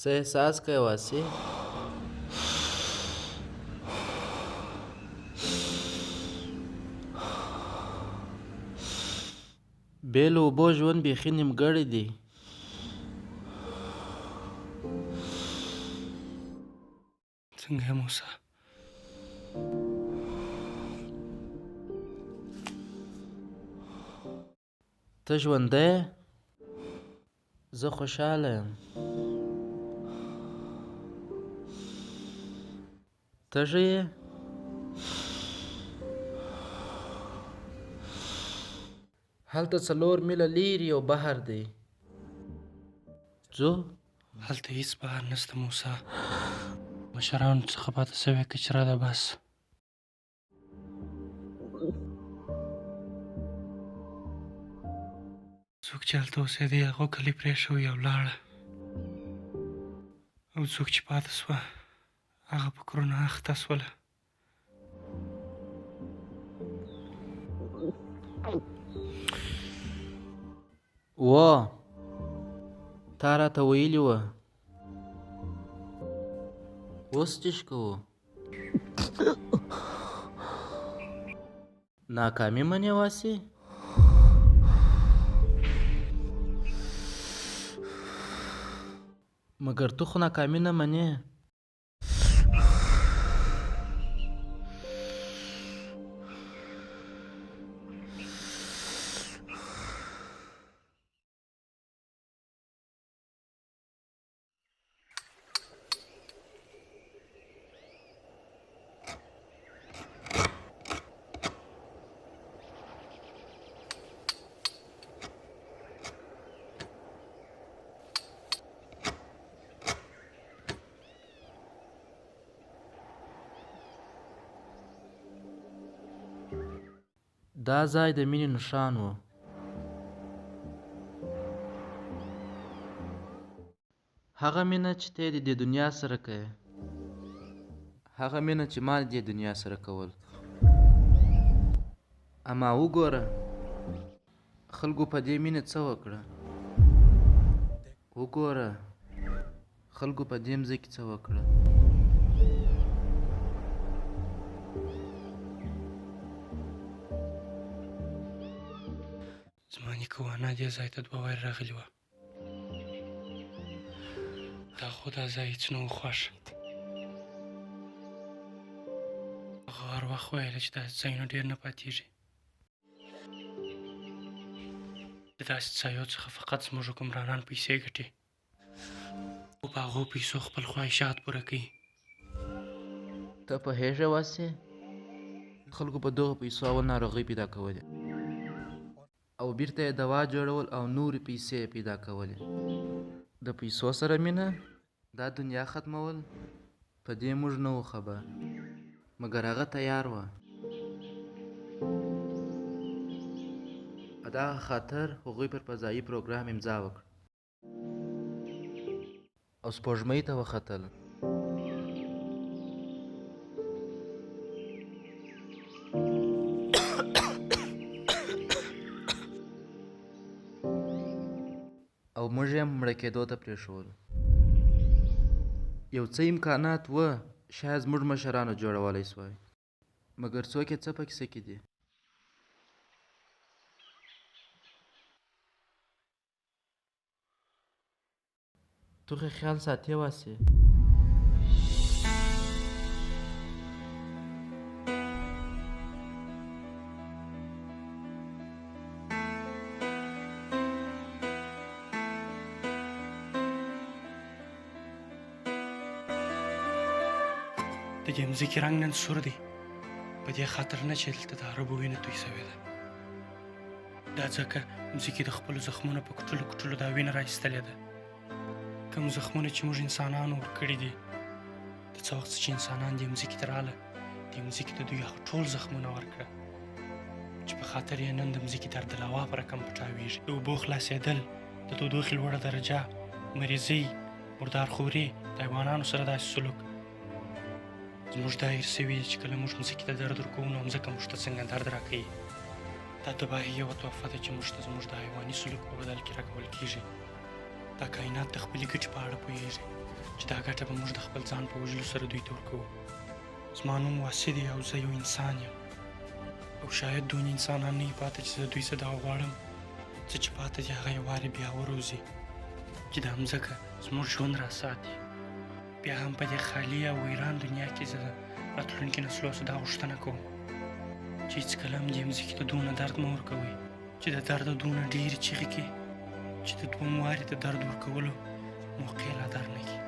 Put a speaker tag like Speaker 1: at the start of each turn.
Speaker 1: څه احساس کوې واسي؟ بې له اوبو ژوند بیخي نیمګړی دی.
Speaker 2: څنګه یې موسی؟
Speaker 1: ته ژوندی یې؟ زه خوشحاله یم. تږی یې؟ هلته 4 میله لیرې یو بحر دی. ځو؟
Speaker 2: هلته هېڅ بحر نشته موسی. مشرانو څخه پاته سوې کچره ده بس. څوک چې هلته اوسېدی هغو کلي پرېښوی او لاړه، او څوک چې پاته سوه هغه فکرونه اخته سوله.
Speaker 1: تا راته ویلي وه. اوس څه کوو؟ ناکامي منې واسي؟ مګر تو خو ناکامي نه منې. دا ځای د مینې نښان و. هغه مینه چې ته یې د دې دنیا سره کوې، هغه مینه چې ما د دې دنیا سره کول. اما وګوره خلکو په دې مینه څه وکړه. وګوره خلکو په دې مځکې څه وکړه.
Speaker 2: زما نیکه وانا دې ځای ته 2 وارې راغلې وه. دا خو دا ځای هېڅ نه و خوښ. هغه هر وخت ویله چې داسې ځایونه ډېر نه پاتېږي. د داسې ځایو څخه فقط زموږ حکمرانان پیسې ګټي او په هغو پیسو خپل خواهشات پوره کوي.
Speaker 1: ته پوهېږې واسې خلکو په دغو پیسو اول ناروغۍ پیدا کولې او بیرته یې دوا جوړول او نورې پیسې پیدا کولې. د پیسو سره مینه، دا دنیا ختمول، په دې موږ نه وو خبر، مګر هغه تیار وه. په دغه خاطر هغوی پر فضایي پروګرام امضا وکړه او سپوږمۍ ته وختل. او موږ یې مړه کېدو ته پرېښول. یو څه امکانات وه شاید زموږ مشرانو جوړولی سوای، مګر څوک یې څه په کیسه کې دي. تو خو خیال ساتې واسې.
Speaker 2: د دې مځکې رنګ نن سور دی، په دې خاطر نه چې دلته د عربو وینه توی سوې ده. دا ځکه مځکې د خپلو زخمونو په کټلو کټلو دا وینه راایستلې ده. کوم زخمونه چې موږ انسانانو ورکړي دي، د څه وخت چې انسانان دې مځکې ته راغله، دې مځکې ته دوی هغه ټول زخمونه ورکړه چې په خاطر یې نن د مځکې درد لاوا په رقم پټاویږي. د اوبو خلاصېدل، د تودوخې لوړه درجه، مریضۍ، مردارخوري، د حیوانانو سره داسې سلوک زموږ دا هېر سوي دي چې کله موږ مځکې ته درد ورکوو نو مځکه موږ ته څنګه درد راکوي. دا تباهي یوه تحفه ده چې موږ ته زموږ د حیواني سلوک په بدل کې راکول کېږي. دا کائنات د خپلې ګټې په اړه پوهېږي چې دا ګټه به موږ د خپل ځان په وژلو سره دوی ته ورکوو. زما نوم واصل دی او زه یو انسان یم، او شاید دونې انسانان نه وي پاته چې زه دوی څه دا وغواړم. څه چې پاته دي هغه یې وارې بیا وروځي چې دا مځکه زموږ ژوند راساتي. بیا هم په دې خالي او ویران دنیا کې زه د راتلونکي نسلو څخه دا غوښتنه کوم چې هېڅکله هم دې مځکې ته دونه درد مه ورکوئ چې د درده دونه ډېرې چیغې کړي چې د دوم وارې د درد ورکولو موقع لا در نه کړي.